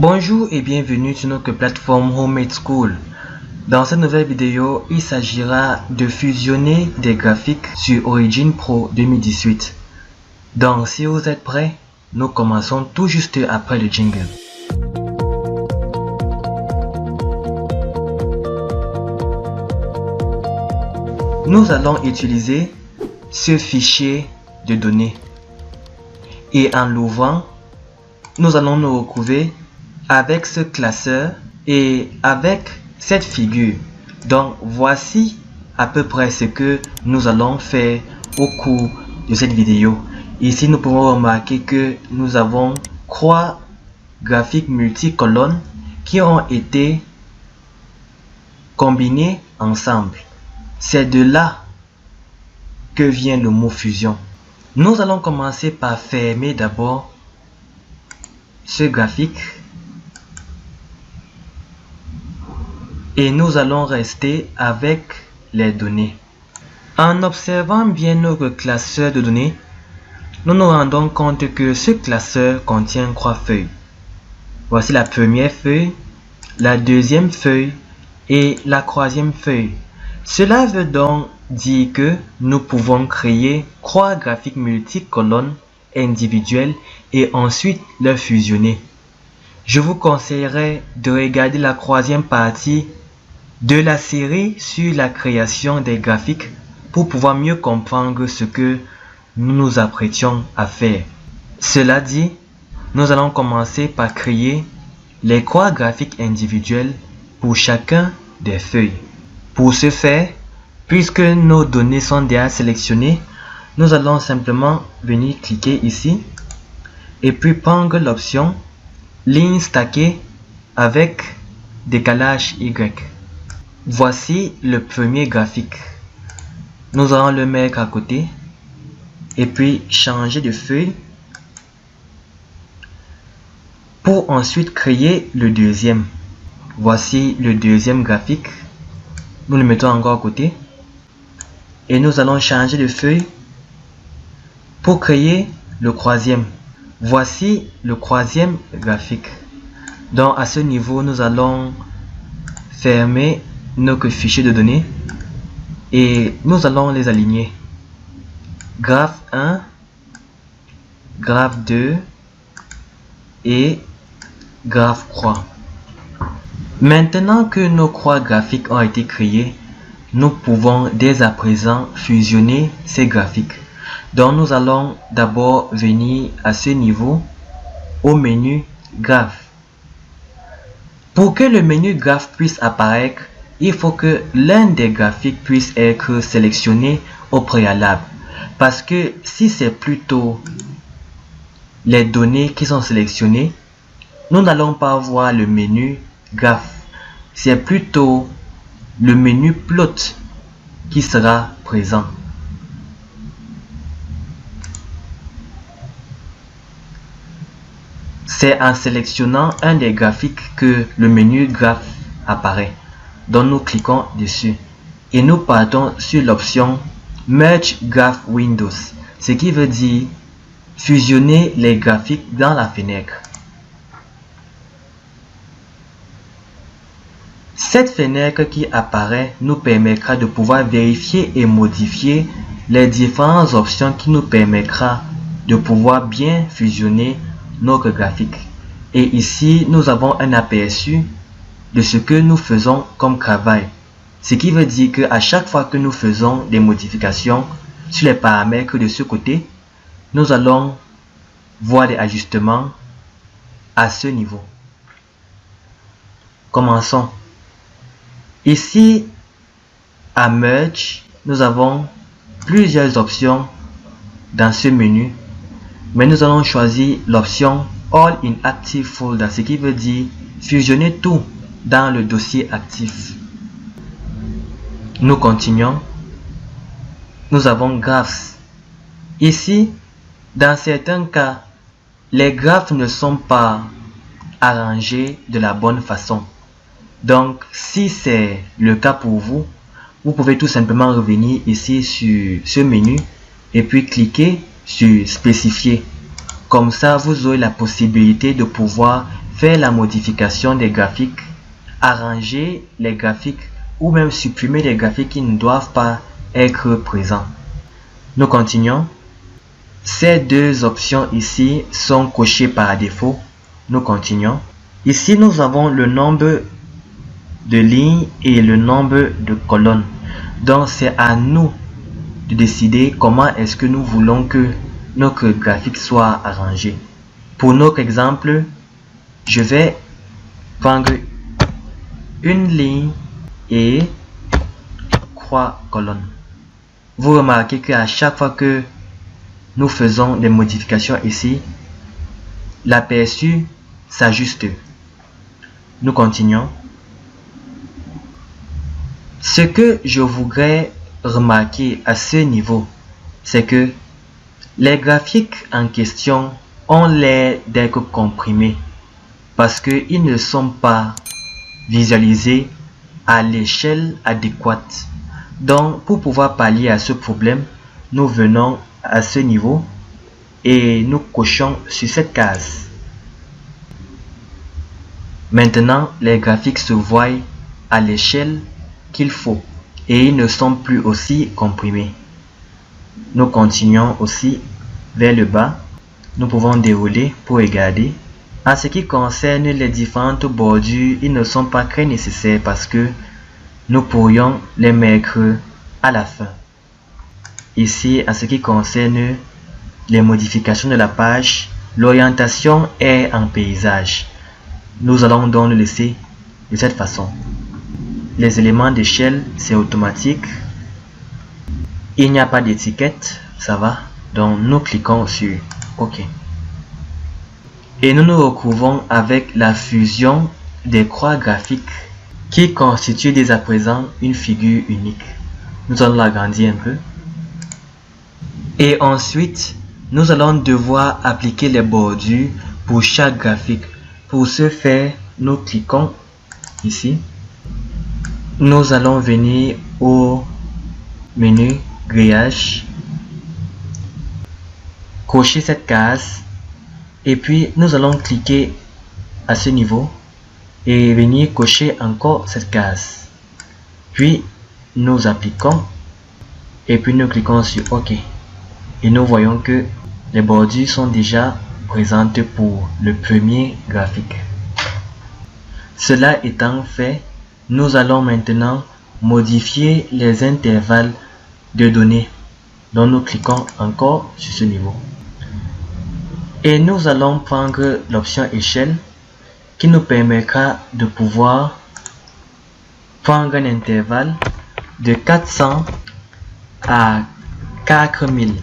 Bonjour et bienvenue sur notre plateforme Homemade School. Dans cette nouvelle vidéo, il s'agira de fusionner des graphiques sur Origin Pro 2018. Donc si vous êtes prêts, nous commençons tout juste après le jingle. Nous allons utiliser ce fichier de données et en l'ouvrant, nous allons nous retrouver avec ce classeur et avec cette figure. Donc voici à peu près ce que nous allons faire au cours de cette vidéo. Ici nous pouvons remarquer que nous avons croix graphiques multicolonnes qui ont été combinées ensemble. C'est de là que vient le mot fusion. Nous allons commencer par fermer d'abord ce graphique et nous allons rester avec les données. En observant bien notre classeur de données, nous nous rendons compte que ce classeur contient 3 feuilles. Voici la première feuille, la deuxième feuille et la troisième feuille. Cela veut donc dire que nous pouvons créer 3 graphiques multicolonnes individuels et ensuite les fusionner. Je vous conseillerais de regarder la troisième partie de la série sur la création des graphiques pour pouvoir mieux comprendre ce que nous nous apprêtions à faire. Cela dit, nous allons commencer par créer les 3 graphiques individuels pour chacun des feuilles. Pour ce faire, puisque nos données sont déjà sélectionnées, nous allons simplement venir cliquer ici et puis prendre l'option ligne stackée avec décalage Y. Voici le premier graphique. Nous allons le mettre à côté et puis changer de feuille pour ensuite créer le deuxième. Voici le deuxième graphique. Nous le mettons encore à côté et nous allons changer de feuille pour créer le troisième. Voici le troisième graphique. Donc à ce niveau, nous allons fermer notre fichier de données et nous allons les aligner. Graphe 1, graphe 2 et graphe 3. Maintenant que nos 3 graphiques ont été créés, nous pouvons dès à présent fusionner ces graphiques. Donc nous allons d'abord venir à ce niveau au menu graphe. Pour que le menu graphe puisse apparaître, il faut que l'un des graphiques puisse être sélectionné au préalable. Parce que si c'est plutôt les données qui sont sélectionnées, nous n'allons pas voir le menu graphe. C'est plutôt le menu plot qui sera présent. C'est en sélectionnant un des graphiques que le menu graphe apparaît. Donc nous cliquons dessus et nous partons sur l'option Merge Graph Windows, ce qui veut dire fusionner les graphiques dans la fenêtre. Cette fenêtre qui apparaît nous permettra de pouvoir vérifier et modifier les différentes options qui nous permettra de pouvoir bien fusionner notre graphique. Et ici, nous avons un aperçu de ce que nous faisons comme travail. Ce qui veut dire qu'à chaque fois que nous faisons des modifications sur les paramètres de ce côté, nous allons voir des ajustements à ce niveau. Commençons. Ici, à Merge, nous avons plusieurs options dans ce menu, mais nous allons choisir l'option All in Active Folder, ce qui veut dire fusionner tout dans le dossier actif. Nous continuons. Nous avons Graphs. Ici, dans certains cas, les graphes ne sont pas arrangés de la bonne façon. Donc, si c'est le cas pour vous, vous pouvez tout simplement revenir ici sur ce menu et puis cliquer sur Spécifier. Comme ça, vous aurez la possibilité de pouvoir faire la modification des graphiques, arranger les graphiques ou même supprimer les graphiques qui ne doivent pas être présents. Nous continuons. Ces deux options ici sont cochées par défaut. Nous continuons. Ici, nous avons le nombre de lignes et le nombre de colonnes. Donc, c'est à nous de décider comment est-ce que nous voulons que notre graphique soit arrangé. Pour notre exemple, je vais prendre une ligne et croix colonne. Vous remarquez qu'à chaque fois que nous faisons des modifications ici, l'aperçu s'ajuste. Nous continuons. Ce que je voudrais remarquer à ce niveau, c'est que les graphiques en question ont l'air d'être comprimés parce qu'ils ne sont pas visualisés à l'échelle adéquate. Donc, pour pouvoir pallier à ce problème, nous venons à ce niveau et nous cochons sur cette case. Maintenant, les graphiques se voient à l'échelle qu'il faut et ils ne sont plus aussi comprimés. Nous continuons aussi vers le bas. Nous pouvons dérouler pour regarder. En ce qui concerne les différentes bordures, ils ne sont pas très nécessaires parce que nous pourrions les mettre à la fin. Ici, en ce qui concerne les modifications de la page, l'orientation est en paysage. Nous allons donc le laisser de cette façon. Les éléments d'échelle, c'est automatique. Il n'y a pas d'étiquette, ça va. Donc nous cliquons sur OK. Et nous nous retrouvons avec la fusion des croix graphiques qui constitue dès à présent une figure unique. Nous allons l'agrandir un peu. Et ensuite, nous allons devoir appliquer les bordures pour chaque graphique. Pour ce faire, nous cliquons ici. Nous allons venir au menu grillage, cocher cette case et puis nous allons cliquer à ce niveau et venir cocher encore cette case. Puis nous appliquons et puis nous cliquons sur OK. Et nous voyons que les bordures sont déjà présentes pour le premier graphique. Cela étant fait, nous allons maintenant modifier les intervalles de données. Donc nous cliquons encore sur ce niveau. Et nous allons prendre l'option échelle qui nous permettra de pouvoir prendre un intervalle de 400 à 4000.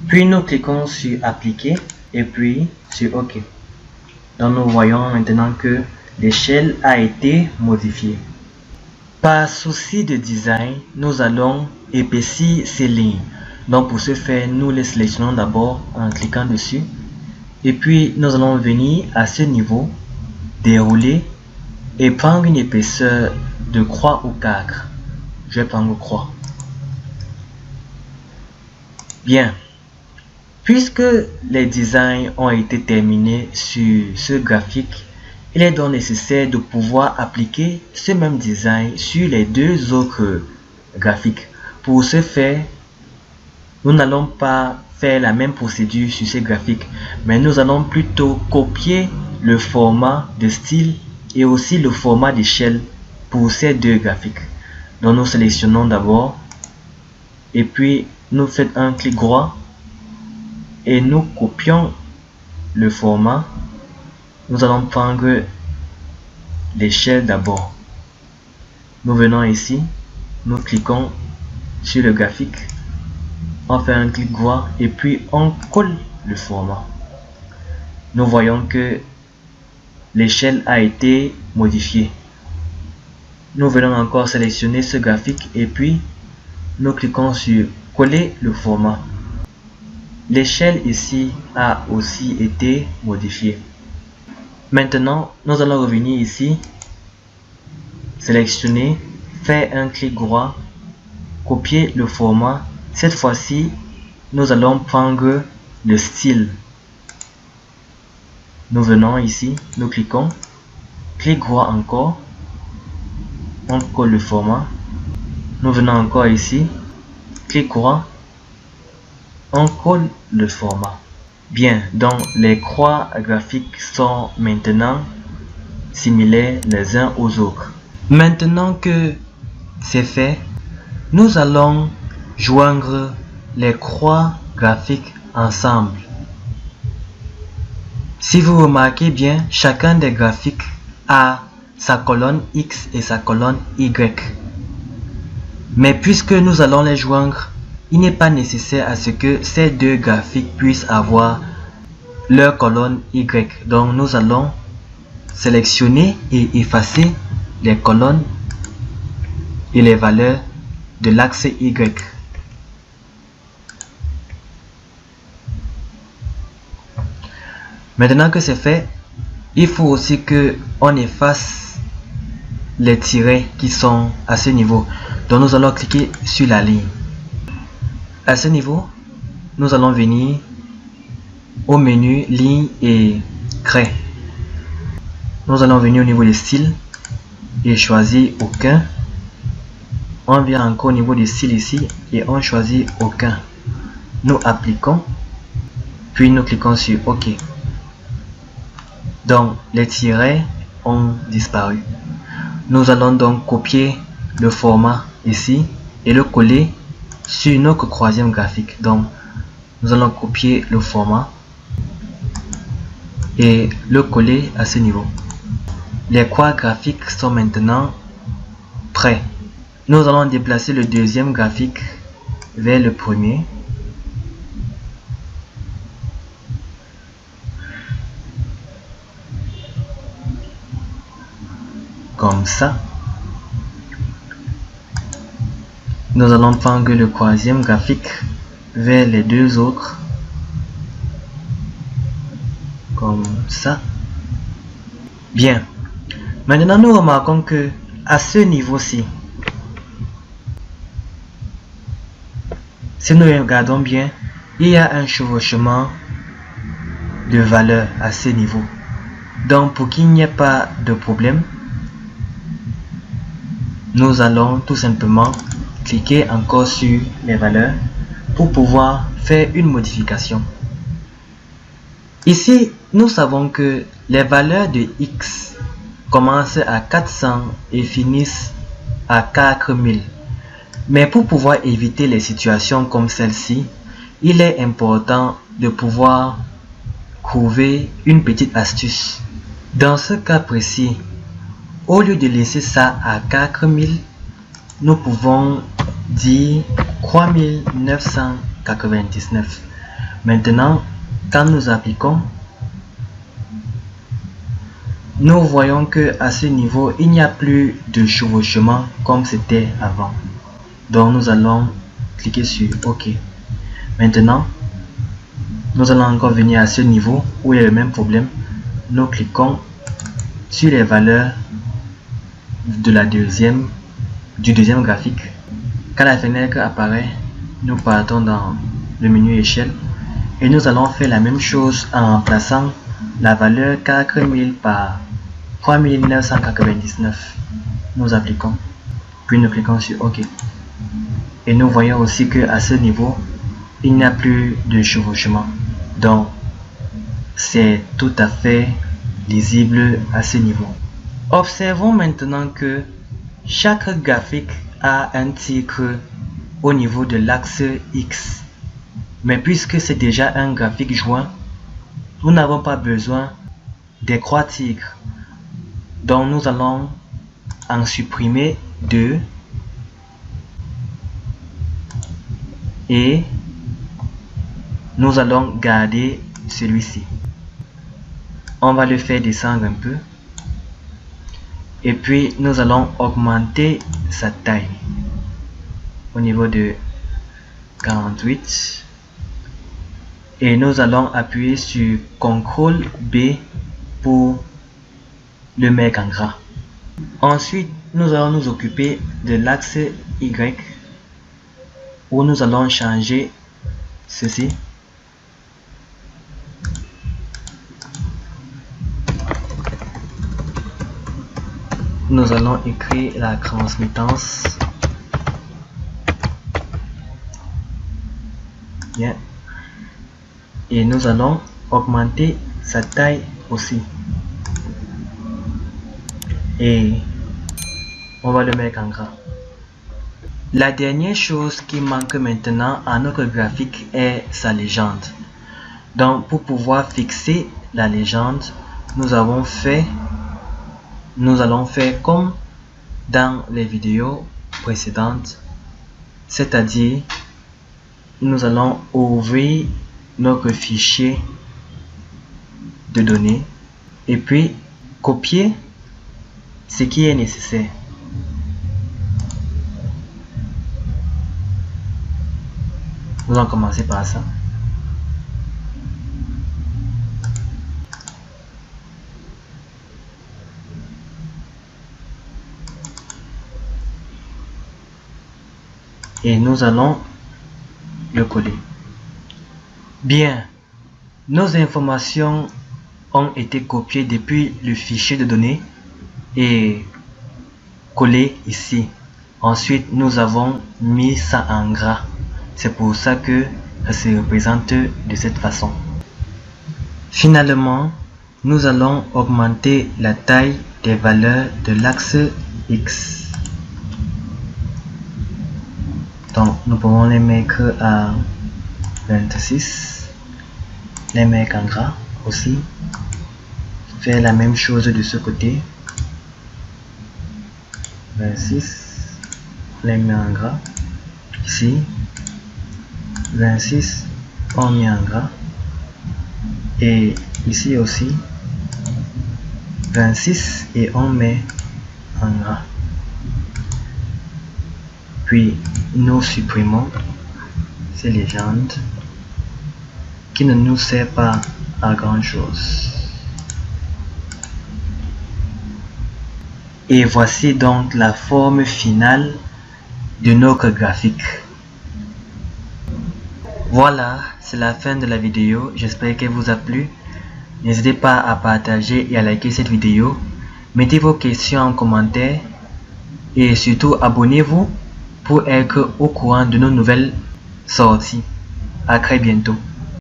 Puis nous cliquons sur appliquer et puis sur OK. Donc nous voyons maintenant que l'échelle a été modifiée. Par souci de design, nous allons épaissir ces lignes. Donc pour ce faire, nous les sélectionnons d'abord en cliquant dessus. Et puis nous allons venir à ce niveau, dérouler et prendre une épaisseur de croix ou 4. Je vais prendre croix. Bien. Puisque les designs ont été terminés sur ce graphique, il est donc nécessaire de pouvoir appliquer ce même design sur les deux autres graphiques. Pour ce faire, nous n'allons pas faire la même procédure sur ces graphiques, mais nous allons plutôt copier le format de style et aussi le format d'échelle pour ces deux graphiques. Donc nous sélectionnons d'abord et puis nous faites un clic droit et nous copions le format. Nous allons prendre l'échelle d'abord. Nous venons ici, nous cliquons sur le graphique, on fait un clic droit et puis on colle le format. Nous voyons que l'échelle a été modifiée. Nous venons encore sélectionner ce graphique et puis nous cliquons sur coller le format. L'échelle ici a aussi été modifiée. Maintenant, nous allons revenir ici, sélectionner, faire un clic droit, copier le format. Cette fois-ci, nous allons prendre le style. Nous venons ici, nous cliquons, clic droit encore, on colle le format. Nous venons encore ici, clic droit, on colle le format. Bien, donc les croix graphiques sont maintenant similaires les uns aux autres. Maintenant que c'est fait, nous allons joindre les croix graphiques ensemble. Si vous remarquez bien, chacun des graphiques a sa colonne X et sa colonne Y. Mais puisque nous allons les joindre, il n'est pas nécessaire à ce que ces deux graphiques puissent avoir leur colonne Y. Donc nous allons sélectionner et effacer les colonnes et les valeurs de l'axe Y. Maintenant que c'est fait, il faut aussi que on efface les tirets qui sont à ce niveau. Donc nous allons cliquer sur la ligne. À ce niveau, nous allons venir au menu ligne et craie. Nous allons venir au niveau des styles et choisir aucun. On vient encore au niveau des styles ici et on choisit aucun. Nous appliquons, puis nous cliquons sur OK. Donc les tirets ont disparu. Nous allons donc copier le format ici et le coller sur notre troisième graphique. Donc nous allons copier le format et le coller à ce niveau. Les croix graphiques sont maintenant prêts. Nous allons déplacer le deuxième graphique vers le premier. Comme ça. Nous allons prendre le troisième graphique vers les deux autres. Comme ça. Bien. Maintenant, nous remarquons que à ce niveau-ci, si nous regardons bien, il y a un chevauchement de valeur à ce niveau. Donc, pour qu'il n'y ait pas de problème, nous allons tout simplement cliquer encore sur les valeurs pour pouvoir faire une modification. Ici, nous savons que les valeurs de X commencent à 400 et finissent à 4000. Mais pour pouvoir éviter les situations comme celle-ci, il est important de pouvoir trouver une petite astuce. Dans ce cas précis, au lieu de laisser ça à 4000, nous pouvons dire 3999. Maintenant, quand nous appliquons, nous voyons que à ce niveau, il n'y a plus de chevauchement comme c'était avant. Donc nous allons cliquer sur OK. Maintenant, nous allons encore venir à ce niveau où il y a le même problème. Nous cliquons sur les valeurs de du deuxième graphique. Quand la fenêtre apparaît, nous partons dans le menu échelle et nous allons faire la même chose en remplaçant la valeur 4000 par 3999. Nous appliquons, puis nous cliquons sur OK. Et nous voyons aussi que à ce niveau, il n'y a plus de chevauchement. Donc, c'est tout à fait lisible à ce niveau. Observons maintenant que chaque graphique a un titre au niveau de l'axe X. Mais puisque c'est déjà un graphique joint, nous n'avons pas besoin des croix tigres. Donc nous allons en supprimer deux et nous allons garder celui-ci. On va le faire descendre un peu et puis nous allons augmenter sa taille au niveau de 48 et nous allons appuyer sur CTRL B pour le mettre en gras. Ensuite, nous allons nous occuper de l'axe Y où nous allons changer ceci nous allons écrire la transmittance. Bien. Et nous allons augmenter sa taille aussi. Et on va le mettre en gras. La dernière chose qui manque maintenant à notre graphique est sa légende. Donc pour pouvoir fixer la légende, nous allons faire comme dans les vidéos précédentes, c'est-à-dire nous allons ouvrir notre fichier de données et puis copier ce qui est nécessaire. Nous allons commencer par ça. Et nous allons le coller. Bien, nos informations ont été copiées depuis le fichier de données et collées ici. Ensuite, nous avons mis ça en gras. C'est pour ça que ça se représente de cette façon. Finalement, nous allons augmenter la taille des valeurs de l'axe X. Donc, nous pouvons les mettre à 26, les mettre en gras aussi. Faire la même chose de ce côté. 26, les met en gras. Ici, 26, on met en gras. Et ici aussi, 26 et on met en gras. Puis, nous supprimons ces légendes qui ne nous servent pas à grand chose. Et voici donc la forme finale de notre graphique. Voilà, c'est la fin de la vidéo. J'espère qu'elle vous a plu. N'hésitez pas à partager et à liker cette vidéo. Mettez vos questions en commentaire. Et surtout, abonnez-vous pour être au courant de nos nouvelles sorties. À très bientôt.